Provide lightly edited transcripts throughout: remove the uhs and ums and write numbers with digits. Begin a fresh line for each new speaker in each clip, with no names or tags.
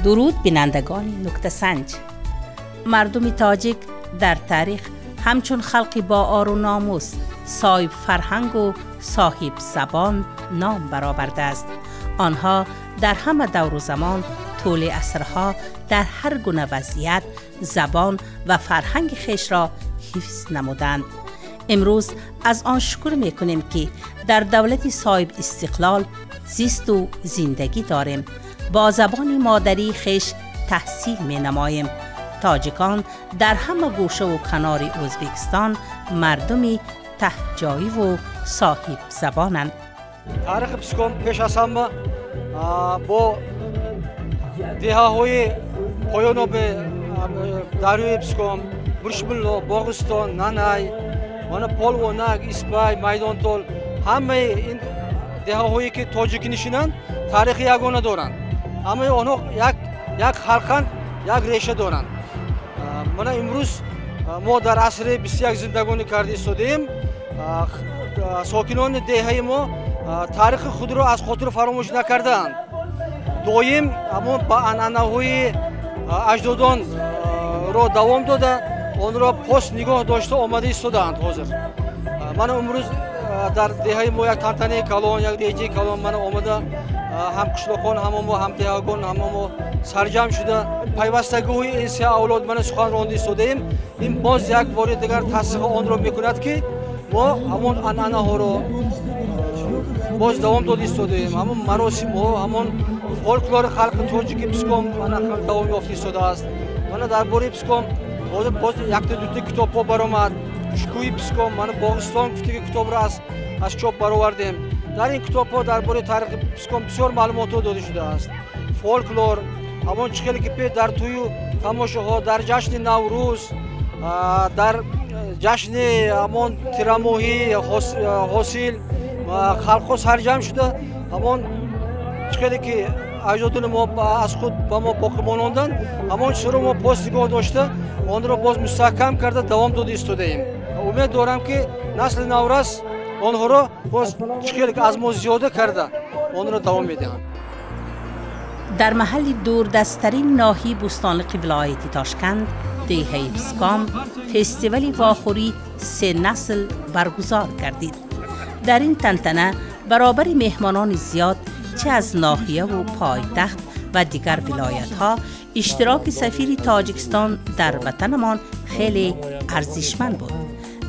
درود بینندگان نکته سنج. مردم تاجیک در تاریخ همچون خلقی با آر و ناموس، صاحب فرهنگ و صاحب زبان نام برآورده است. آنها در همه دور و زمان طول عصرها در هر گونه وضعیت زبان و فرهنگ خویش را حفظ نمودند. امروز از آن شکر میکنیم که در دولت صاحب استقلال زیست و زندگی داریم. با زبان مادری خویش تحصیل می نماییم. تاجیکان در همه گوشه و کنار ازبکستان مردمی تهجایی و صاحب زبانند.
تاریخ پسکم پیش از همه با دهه‌های پایان به دریای پسکم، برشملو، باغستان، نانای، پالوانک، اسپای، میدانتول، همه این دهه‌هایی که تاجیک نشینند تاریخ یگانه دارند. همه آنها یک خلقند، یک ریشه دارند. من امروز ما در عصر 21 زندگانی کرده ایستادیم. ساکنان دهه ما تاریخ خود را از خاطر فراموش نکردند. دویم اما با عنعنه‌های اجدادان را دوام داده، آن را پس نگاه داشته آمده ایستادند. حاضر من امروز در دهه ما یک تنتنه کلان، یک دیجی کلان من آمده، هم قشلاقان، هم دهگان، هم سرجم شده. پیوستگی این سه اولاد من سخن رانده ایستادیم. این باز یک بار دیگر تصدیق آن را میکند که ما همون عنعنه ها را باز دوام داده ایستادیم. همون مراسم ها، همون فولکلور خلق تاجیک پسکم من دوام یافته ایستاده است. من درباره پسکم باز یک تا دو کتاب ها برآمد. شکوی پسکم من باغستان گفته کتاب را از چاپ برآوردیم. در این کتاب ها درباره تاریخ پسکم بسیار معلومات داده شده است. فولکلور، همون چخیلی که پی در توی تماشاها، در جشن نوروز، در جشن همون تیراموهی حاصل خلق سرجم شده. همون چخیلی که اجدادان ما از خود با ما باقی ماندند، همون چیزا رو ما پاس نگاه داشته آن را باز مستحکم کرده دوام داده ایستاده ایم. امید دارم که نسل نورس آنها را باز چخیلی که از ما زیاده کرده آن را دوام میدهند.
در محل دوردستترین ناحیه بوستانلیق ولایت تاشکند، دهه پسکام، فستیوال واخوری 3 نسل برگزار گردید. در این تنتنه برابر مهمانان زیاد چه از ناحیه و پایتخت و دیگر ولایت ها، اشتراک سفیر تاجیکستان در وطنمان خیلی ارزشمند بود.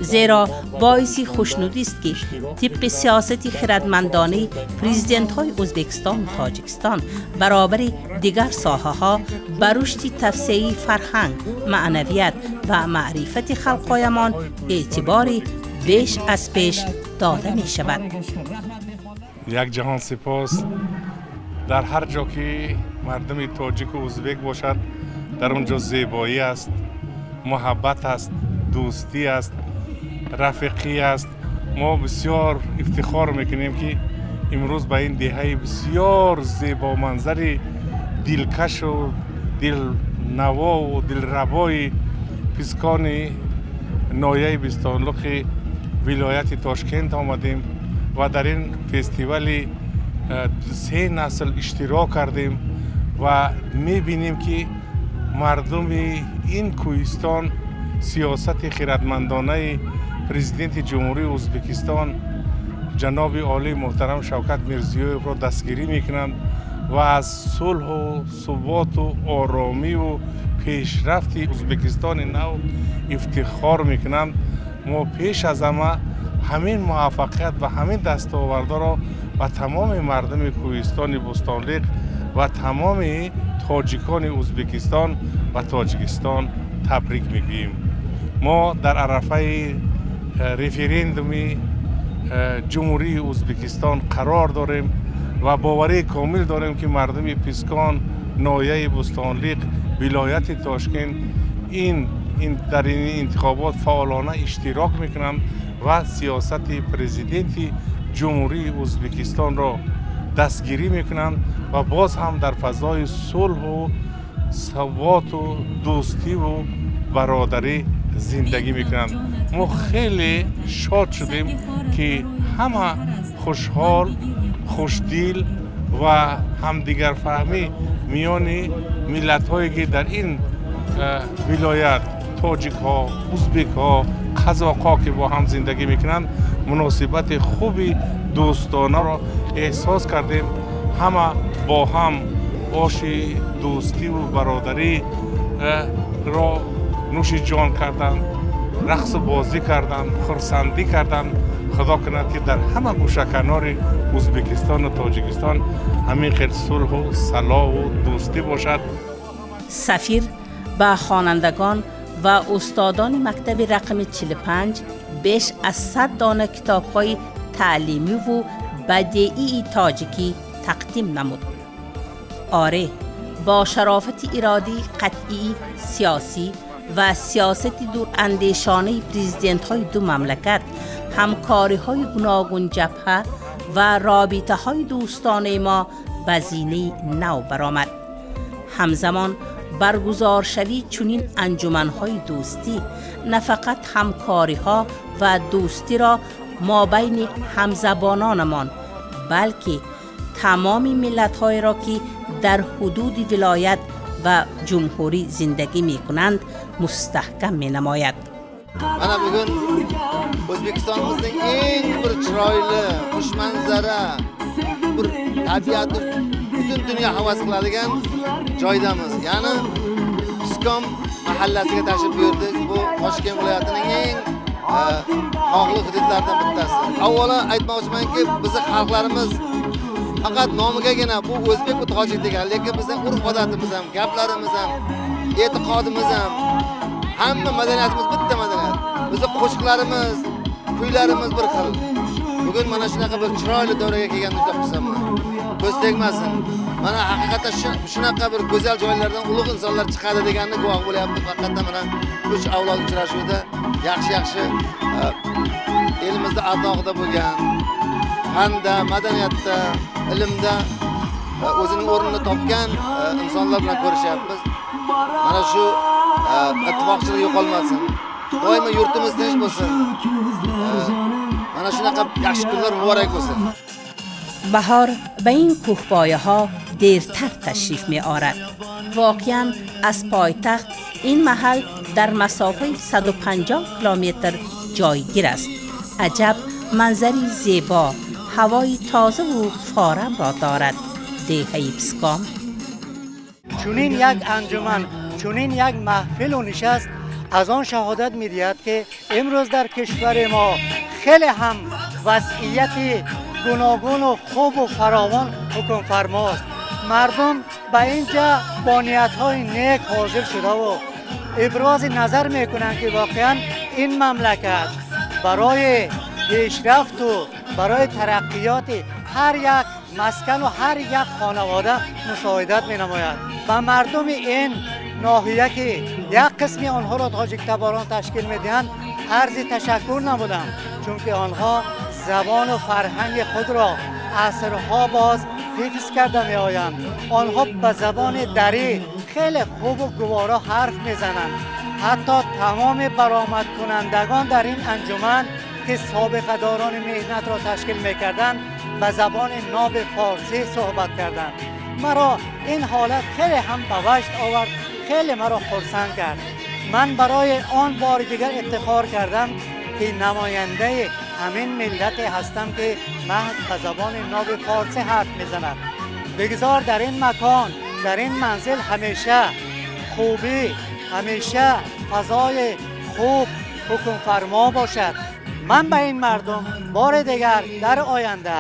زیرا باعثی خوشنودی است که طبق سیاست خردمندانه پرزیدنت های ازبکستان و تاجیکستان برابر دیگر ساحه ها بر رشد توسعه فرهنگ، معنویت و معرفت خلقهایمان اعتباری بیش از پیش داده می شود.
یک جهان سپاس. در هر جا که مردم تاجیک و ازبک باشد در اونجا زیبایی است، محبت است، دوستی است، رفیقی است. ما بسیار افتخار میکنیم که امروز به این دهه بسیار زیبا منظر دلکش و دلنوا و دلربای پسکان ناحیه بوستانلیق ولایت تاشکند آمدیم و در این فستیوال 3 نسل اشتراک کردیم و میبینیم که مردم این کوهستان سیاست خردمندانه پرزیدنت جمهوری ازبکستان جناب عالی محترم شوکت میرزیویف را دستگیری میکنند و از صلح و ثبات و آرامی و پیشرفت ازبکستان نو افتخار میکنند. ما پیش از همین موفقیت و همین دستاوردها را و تمام مردم کوهستان بوستانلیق و تمام تاجیکان ازبکستان و تاجیکستان تبریک میگوییم. ما در عرفه رفراندوم جمهوری ازبکستان قرار داریم و باوری کامل داریم که مردم پسکان ناحیه بوستانلیق ولایت تاشکند در این انتخابات فعالانه اشتراک میکنند و سیاست پرزیدنت جمهوری ازبکستان را دستگیری میکنند و باز هم در فضای صلح و ثبات و دوستی و برادری زندگی میکنند. ما خیلی شاد شدیم که همه خوشحال، خوشدل و همدیگر فهمی میان ملت هایی که در این ولایت تاجیک ها، ازبک ها، قزاق ها که با هم زندگی میکنند مناسبت خوبی دوستانه را احساس کردیم. همه با هم آش دوستی و برادری را نوش جان کردند، رقص و بازی کردند، خرسندی کردند. خدا کند که در همه گوشه کنار ازبکستان و تاجیکستان همین خیلی صلح و صلاح و دوستی باشد.
سفیر به خوانندگان و استادان مکتب رقم 45 بیش از 100 دانه کتاب‌های تعلیمی و بدیعی تاجیکی تقدیم نمود. آره، با شرافت ارادی قطعی سیاسی و سیاست دور اندیشانه پرزیدنت‌های دو مملکت، همکاری‌های گوناگون جبهه و رابطه‌های دوستانه ما به زینه نو برآمد. همزمان برگزار شوی چنین انجمن‌های دوستی نه فقط همکاری‌ها و دوستی را مابین همزبانانمان، بلکه تمام ملت‌های را که در حدود ولایت و جمهوری زندگی می‌کنند مستحکم می‌نماید.
Mana bugun O'zbekistonimizning eng bir chiroyli, xush manzara, bir tabiatni butun dunyo havas qiladigan joydamiz. Ya'ni Piskom mahallasiga tashrif buyurdik. Bu Toshkent viloyatining eng xalqli hududlaridan bittasi. Avvalo aytmoqchimanki, bizning xalqlarimiz faqat nomigagina bu o'zbek va tojik degan, lekin bizning urf-odatimiz ham, gaplarimiz ham, e'tiqodimiz ham, hamma madaniyatimiz bitta madaniyat. Bizning qo'shiqlarimiz, kuylarimiz bir xil. Bugun mana shunaqa bir chiroyli davraga kelganini juda xursandman. Ko'z tegmasin. Mana haqiqatan shunaqa bir go'zal joylardan ulug' insonlar chiqadi deganni guvoh bo'lyapmiz. Haqiqatan mana uch avlod uchrashuvida yaxshi elimizda ardog'ida bo'lgan, fanda, madaniyatda, ilmda o'zining o'rnini topgan insonlar bilan ko'rishyapmiz. Mana shu ittifoqchilik yo'qolmasin. Doimo yurtimiz tinch bo'lsin. Mana shunaqa yaxshi kunlar muborak bo'lsin.
بهار به این کوهپایه ها دیرتر تشریف می آرد. واقعاً از پایتخت این محل در مسافه 150 کیلومتر جایگیر است. عجب منظری زیبا، هوای تازه و فارم را دارد دهه پسکام.
چنین یک انجمن، چنین یک محفل و نشست از آن شهادت می‌دهد که امروز در کشور ما خیلی هم وضعیت گوناگون و خوب و فراوان حکم فرماست. مردم به اینجا با نیت‌های نیک حاضر شده و ابراز نظر میکنند که واقعا این مملکت برای پیشرفت و برای ترقیات هر یک مسکن و هر یک خانواده مساعدت می‌نماید. و مردم این ناحیه که یک قسمی آنها را تاجیک تباران تشکیل میدهند عرض تشکر نمودم، چون که آنها زبان و فرهنگ خود را عصرها باز حفظ کرده می آیند. آنها به زبان دری خیلی خوب و گوارا حرف میزنند. حتی تمام برآمد کنندگان در این انجمن که سابقه داران مهنت را تشکیل میکردند به زبان ناب فارسی صحبت کردند. مرا این حالت خیلی هم به وجد آورد، خیلی مرا خرسند کرد. من برای آن بار دیگر افتخار کردم که نماینده همین ملت هستم که محض به زبان ناب فارسی حرف میزند. بگذار در این مکان، در این منزل همیشه خوبی، همیشه فضای خوب حکم فرما باشد. من به این مردم بار دیگر در آینده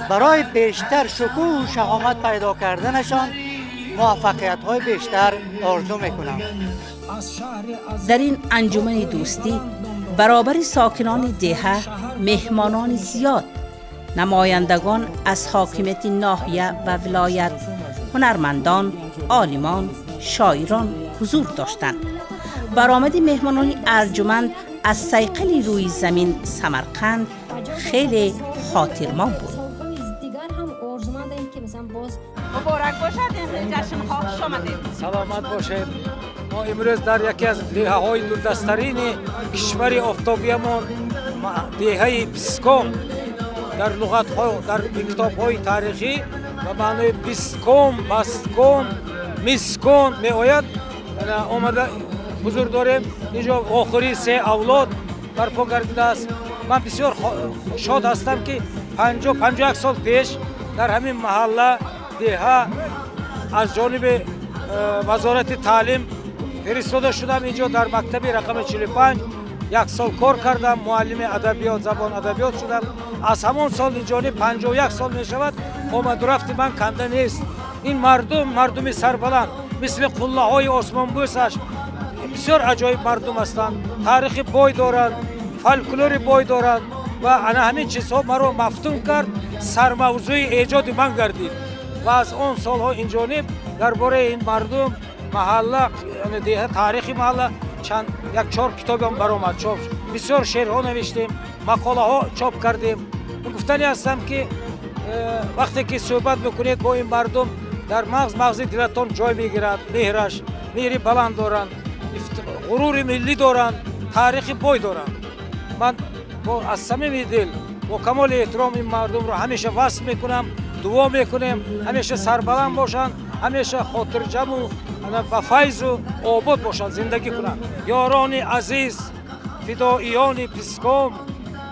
برای بیشتر شکوه و شهامت پیدا کردنشان موفقیت‌های بیشتر آرزو میکنم.
در این انجمن دوستی برابر ساکنان دهه مهمانان زیاد، نمایندگان از حاکمیت ناحیه و ولایت، هنرمندان، عالمان، شاعران حضور داشتند. برآمد مهمانان ارجمند از صیقل روی زمین سمرقند خیلی خاطرمان بود.
مبارک باشد این جشن خوش آمدید.
سلامت باشید. ما امروز در یکی از دهه‌های دوردست‌ترین کشور آفتابیمان، دهه پسکام، در لغت‌ها، در کتاب‌های تاریخی و معنی بیستکم، باستکم، میسکم میآید. آمده حضور داریم اینجا آخری 3 اولاد برپا گردیده است. من بسیار شاد هستم که 51 سال پیش در همین محله دیها از جانب وزارت تعلیم فرستاده شدم اینجا در مکتب رقم 45 1 سال کار کردم، معلم ادبیات زبان ادبیات شدم. از همان سال اینجا 51 سال می شود آمد رفت من کنده نیست. این مردم سربلند مثل قله های آسمان بوسش بسیار عجایب مردم هستند، تاریخ بای دارند، فولکلور بای دارند و انا همین چیزها مرا مفتون کرد، سرموضوع ایجاد من گردید و از اون سالها اینجا درباره این مردم محله دیگه تاریخ محله یک 4 کتاب هم برآمد چاپ، بسیار شعرها نوشتیم، مقاله ها چاپ کردیم. گفتنی هستم که وقتی که صحبت میکنید با این مردم در مغز دلتان جای میگیرد. مهری بلند دارند، غرور ملی دارند، تاریخ بای دارند. من از صمیم دل با کمال احترام این مردم رو همیشه وصل میکنم، دعا میکنیم همیشه سربلند باشند، همیشه خاطر جمع و فیض و آباد باشند، زندگی کنند. یاران عزیز، فداییان پسکام،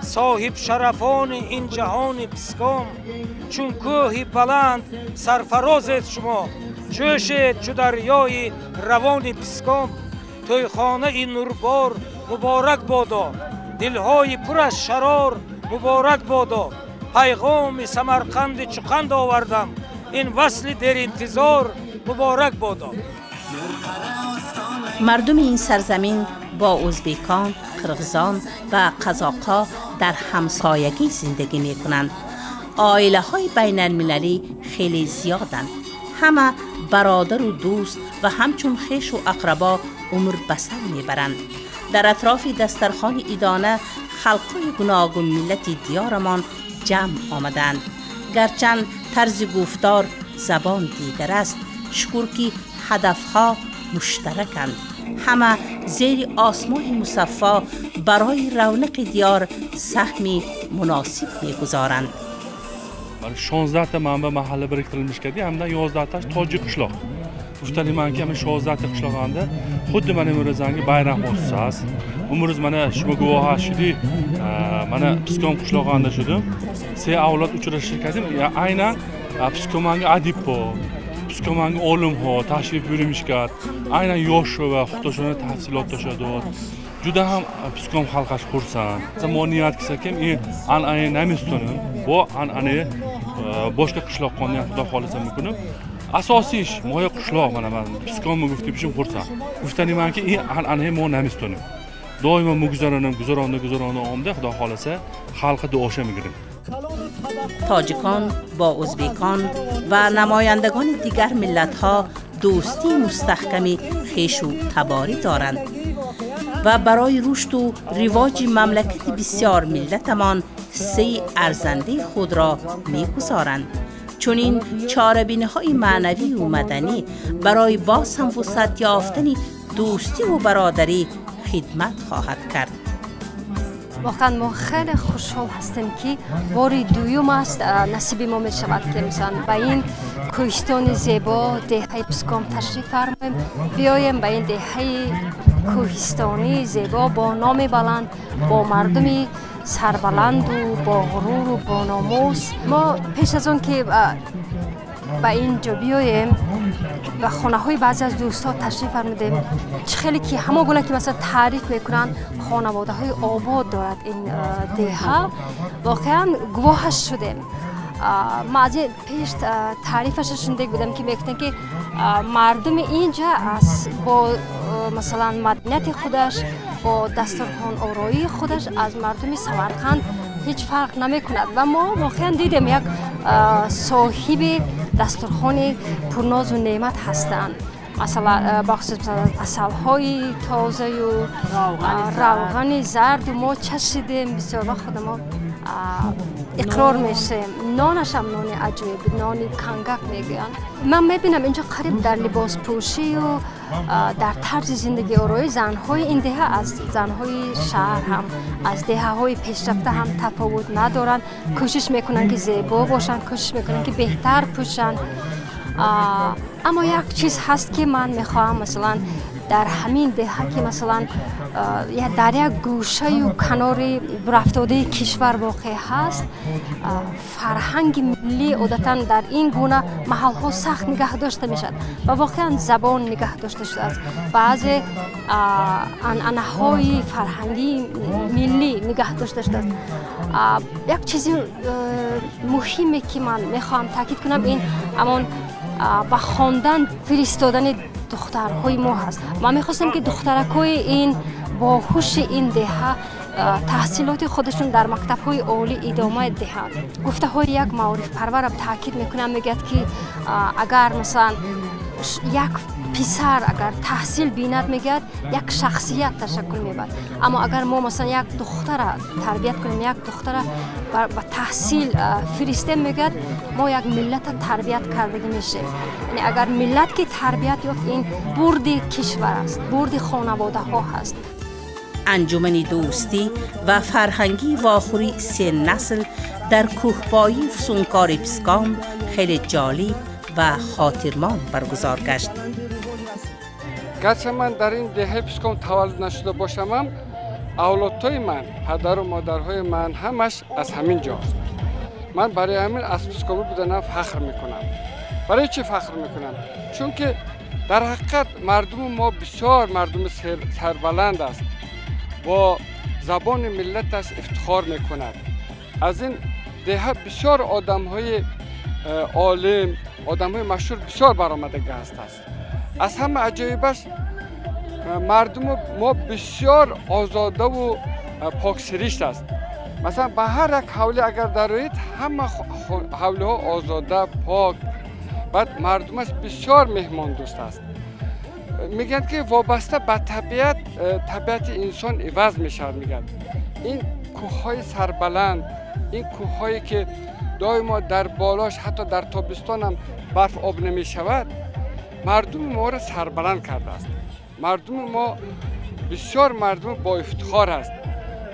صاحب شرفان این جهان پسکام، چون کوه بلند سرفرازید شما، جوشید چو دریای روان پسکام. توی خانه این نوربار مبارک بادا، دلهای پر از شرار مبارک بادا. پیغام سمرقند چقند آوردم، این وصل در انتظار مبارک بادا.
مردم این سرزمین با ازبکان، قرغزان و قزاق‌ها در همسایگی زندگی می کنند. عائله های بین المللی خیلی زیادند. همه برادر و دوست و همچون خویش و اقربا عمر بسر می برند. در اطراف دسترخوان ایدانه خلقای گوناگون ملت دیارمان جمع آمدند. گرچند طرز گفتار زبان دیگر است، شکر که هدفها مشترکند. همه زیر آسمان مصفا برای رونق دیار سهمی مناسب می‌گذارند.
16 تا منبع محله biriktirilmiş kedi hem de 11 taş Tojik qishloq. Uftali man ki 16 ta qishloqanda xuddi mana Imrozangi bayram bo'lsa, umriz mana shu guvoh shudi mana Piskom qishlog'ida shudim. Se avlod uchrashish kedim. Aynan Piskomanga adibbo, Piskomanga olimho tashrif buyurmishkat. Aynan yosh va xudoshona tahsilot tashadi. Juda ham Piskom xalqash xursand. Zamoniyat kisakim an'ana namistonim. Bu an'ana boshqa qishloqlarni ham xudo xolisa mumkin. Asosiy ish moya qishloq mana men Piskomni gufti bishim xursand. Guftanimanki an'ana mo namistonim. Doimo guzarona omda xudo xolisa xalqi duosha migirim.
تاجیکان با ازبکان و نمایندگان دیگر ملت‌ها دوستی مستحکمی خویش و تباری دارند و برای رشد و رواج مملکت بسیار ملتمان سعی ارزنده خود را می‌گذارند. چون این چاره‌بینی‌های معنوی و مدنی برای باز هم وسعت یافتن دوستی و برادری خدمت خواهد کرد.
واقعا ما خیلی خوشحال هستیم که بار دوم است نصیب ما می شود که مثلا به این کوهستان زیبا دهه پسکام تشریف فرماییم، بیایم به این دهه کوهستانی زیبا با نام بلند، با مردمی سربلند و با غرور و با ناموس. ما پیش از اون که به اینجا بیایم و خانه های بعضی از دوستا تشریف فرمودیم، خیلی که همه گونه که مثلا تعریف میکنن خانواده های آباد دارد این دهه، واقعا گواهش شدیم. ما از پیش تعریفش شنیده بودم که میگفتن که مردم اینجا با مثلا مدنیت خودش، با دسترخوان آرایی خودش از مردم سمرقند هیچ فرق نمی کند و ما واقعا دیدیم یک صاحب دسترخوان پرناز و نعمت هستند. مثلا بخصوص عسل‌های تازه و روغن زرد ما چشیدیم. بسیار وقت ما اقرار میشه. نانش هم نان عجیب، نان کنگک میگن. من میبینم اینجا قریب در لباس پوشی و در طرز زندگی آرای زنهای این دهه از زنهای شهر هم از دهه‌های پیشرفته هم تفاوت ندارن. کوشش میکنن که زیبا باشن، کوشش میکنن که بهتر پوشن. اما یک چیز هست که من میخواهم مثلا در همین دهه که مثلا در یک گوشه و کنار برافتاده کشور واقع هست، فرهنگ ملی عادتا در این گونه محل ها سخت نگه داشته میشد و واقعا زبان نگه داشته شده است. بعضی عنعنه های فرهنگی ملی نگه داشته شده است. یک چیز مهمی که من میخوام تاکید کنم این امان با خواندن فرستادن دخترهای ما هست. من میخواستم که دخترکای این باهوش این دهه تحصیلات خودشون در مکتب‌های عالی ادامه دهند. گفته های یک معارف پرور تاکید میکنم، میگه که اگر مثلا یک پسر اگر تحصیل بیند میگه یک شخصیت تشکل میبرد، اما اگر ما مثلا یک دختر تربیت کنیم، یک دختر با تحصیل فرستیم میگه ما یک ملت تربیت کردگی میشه. یعنی اگر ملت که تربیت یافت این برد کشور است، برد خانواده ها هست.
انجمن دوستی و فرهنگی واخوری 3 نسل در کوهپایی فسونکار اپسکام خیلی جالب و خاطرمان برگزار گشت.
گرچه من در این دهه اپسکام تولد نشده باشم، اولادهای من، پدر و مادرهای من همش از همین جاست. من برای همین از اپسکامی بودنم فخر میکنم. برای چی فخر میکنم؟ چون که در حقیقت مردم ما بسیار مردم سربلند است، با زبان ملتش افتخار میکند. از این دهه بسیار آدمهای عالم، آدمهای مشهور بسیار برآمدگی است. از همه عجایبش مردم ما بسیار آزاده و پاکسریشت است. مثلا به هر یک حوله اگر درآیید همه حوله ها آزاده پاک، بعد مردمش بسیار مهمان دوست است. میگن که وابسته به طبیعت انسان عوض میشود. میگن این کوههای سربلند، این کوههایی که دائما در بالاش حتی در تابستان هم برف آب نمی شود، مردم ما را سربلند کرده است. مردم ما بسیار مردم با افتخار است.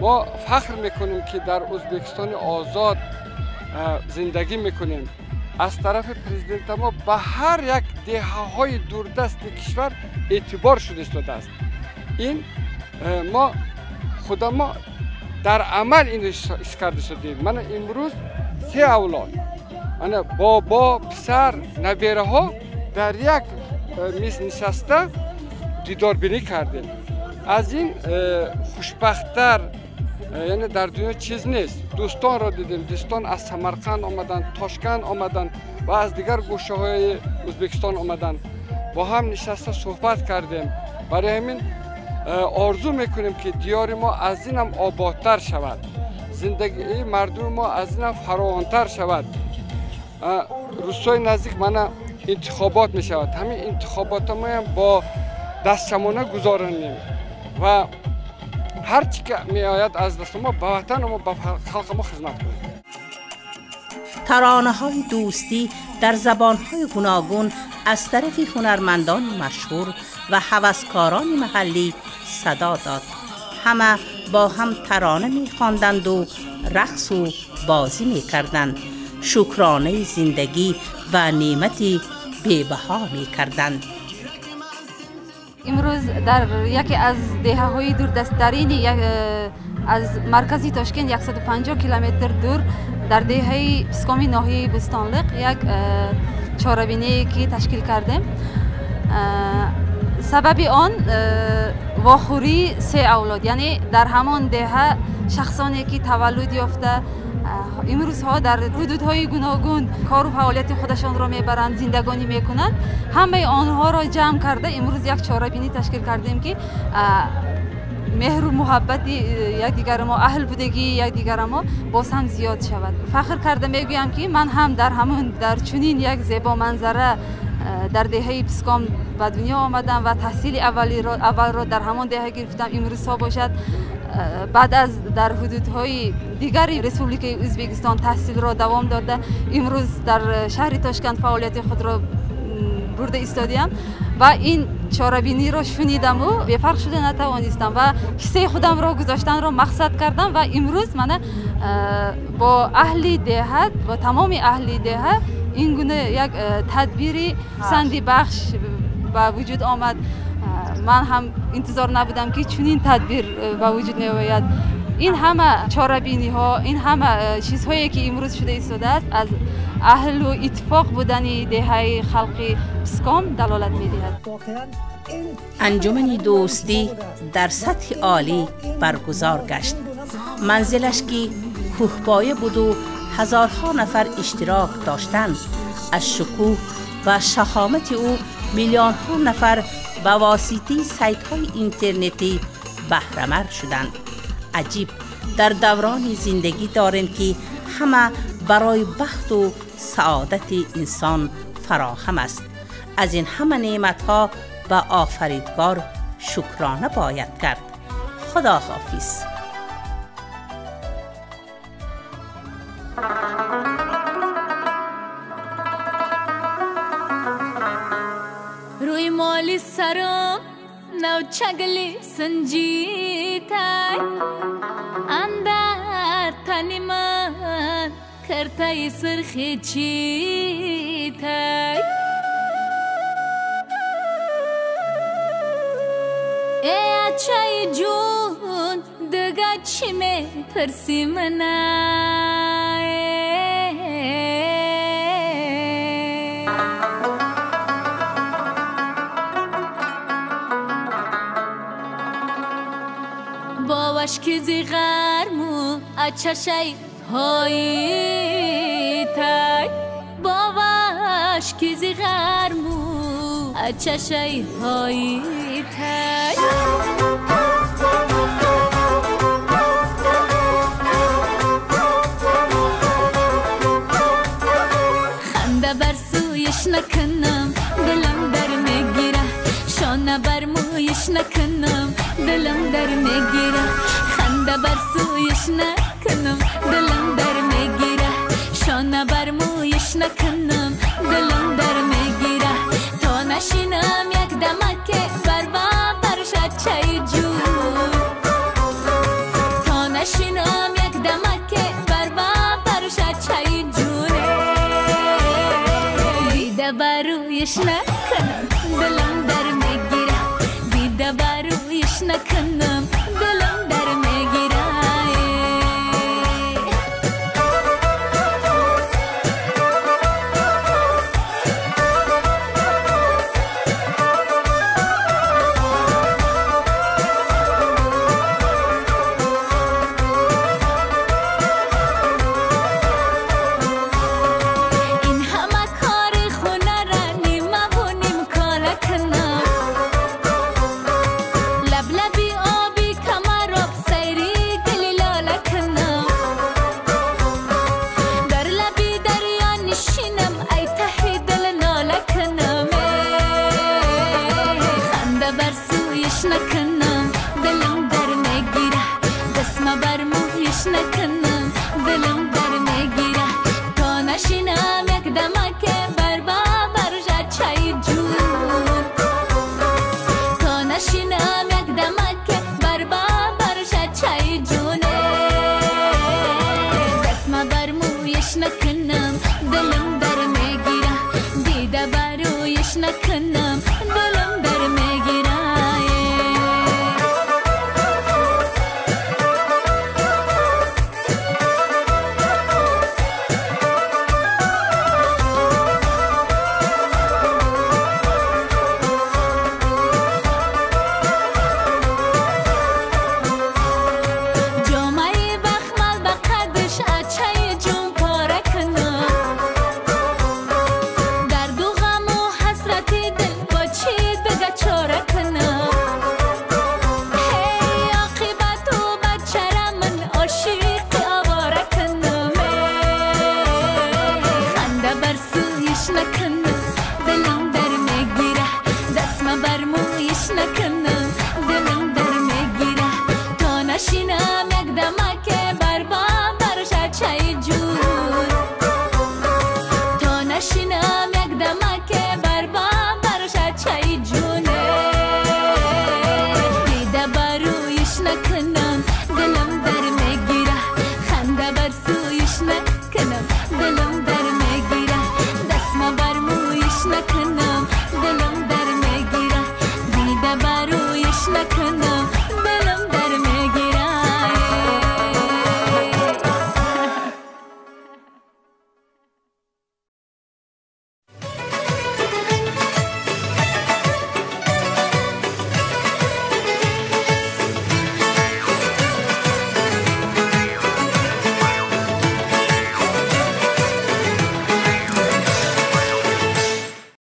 ما فخر میکنیم که در ازبکستان آزاد زندگی میکنیم. از طرف پرزیدنت ما به هر یک دهه‌های دوردست کشور اعتبار شده است. این ما خود ما در عمل این کرده شدیم. من امروز 3 اولاد، من بابا، پسر، نویره ها در یک میز نشسته دیدار بینی کردیم. از این خوشبخت‌تر یعنی در دنیا چیز نیست. دوستان را دیدیم، دوستان از سمرقند آمدن، تاشکند آمدن و از دیگر گوشه های ازبکستان آمدن، با هم نشسته صحبت کردیم. برای همین آرزو میکنیم که دیار ما از این هم آبادتر شود، زندگی مردم ما از این هم فراوانتر شود. روزهای نزدیک من انتخابات می شود. همین انتخابات ما هم با دستشمانه گذارانیم و هر چی که می آید از دست ما به وطن ما به خلق ما خدمت کنیم.
ترانه های دوستی در زبان های گوناگون از طرف هنرمندان مشهور و هوسکاران محلی صدا داد. همه با هم ترانه می خواندند و رقص و بازی می کردند. شکرانه زندگی و نعمتی بی‌بها می کردند.
امروز در یکی از دهه‌های دوردست‌ترین از مرکزی تاشکند 150 کیلومتر دور در دهه اپسکامی ناحیه بستانلیق یک چهاربینی که تشکیل کردیم. سبب آن واخوری 3 اولاد، یعنی در همان دهه شخصانی که تولد یافته امروز ها در حدودهای گوناگون کار و فعالیت خودشان را میبرند، زندگانی میکنند، همه آنها را جمع کرده امروز یک چهاربینی تشکیل کردیم که مهر و محبت یکدیگر ما، اهل بودگی یکدیگر ما باز هم زیاد شود. فخر کرده میگویم که من هم در چنین یک زیبا منظره در دهه اپسکام به دنیا آمدم و تحصیل اول را در همان دهه گرفتم. امروز ها باشد بعد از در حدودهای دیگر ریسپوبلیک ازبکستان تحصیل را دوام داده امروز در شهر تاشکند فعالیت خود را برده ایستادیم و این چاره‌بینی را شنیدم و به فرق شده نتوانستم و کیسه خودم را گذاشتن را مقصد کردم و امروز من با اهل دهات با تمام اهل دهات این گونه یک تدبیری سندی بخش با وجود آمد. من هم انتظار نبودم که چنین تدبیر با وجود میآید. این همه چاره‌بینی ها، این همه چیزهایی که امروز شده ایستاده است از اهل و اتفاق بودن دهه خلقی پسکام دلالت می‌دهد.
انجمن دوستی در سطح عالی برگزار گشت. منزلش که کوهپایه بود و هزارها نفر اشتراک داشتند. از شکوه و شهامت او میلیون‌ها نفر به واسطه سایت‌های اینترنتی بهره‌مند شدند. عجیب در دوران زندگی داریم که همه برای بخت و سعادت انسان فراهم است. از این همه نعمت‌ها به آفریدگار شکرانه باید کرد. خدا حافظ.
روی مالی سرم نو چگلی سنجیتای اندر تنی من کرتای سرخی چیتای ای چای جون دگا چی می پرسی منای باوش که زیغرمو اچشای هایی تای باوش که زیغرمو اچشای هایی تای خنده بر سویش نکنم دلم در میگیره شانه بر مویش نکنم دلم در میگیره خنده بر سویش نکنم دلم در میگیره شانه بر مویش نکنم دلم در میگیره تا نشینم یک دمکه بر بابرش چای جون تا نشینم یک دمکه بر بابرش چای جونه دیده بر رویش نکنم دلم در میگیره دیده بر رویش نکنم دلم در میگیره نکنم دلم در میگیره دستم بر مویش نکنم دلم در میگیره تا نشینم یک دمکه بر بابرش چای جون تا نشینم یک دمکه بر بابرش چای جونه دستم بر مویش نکنم دلم در میگیره دیده بر رویش نکنم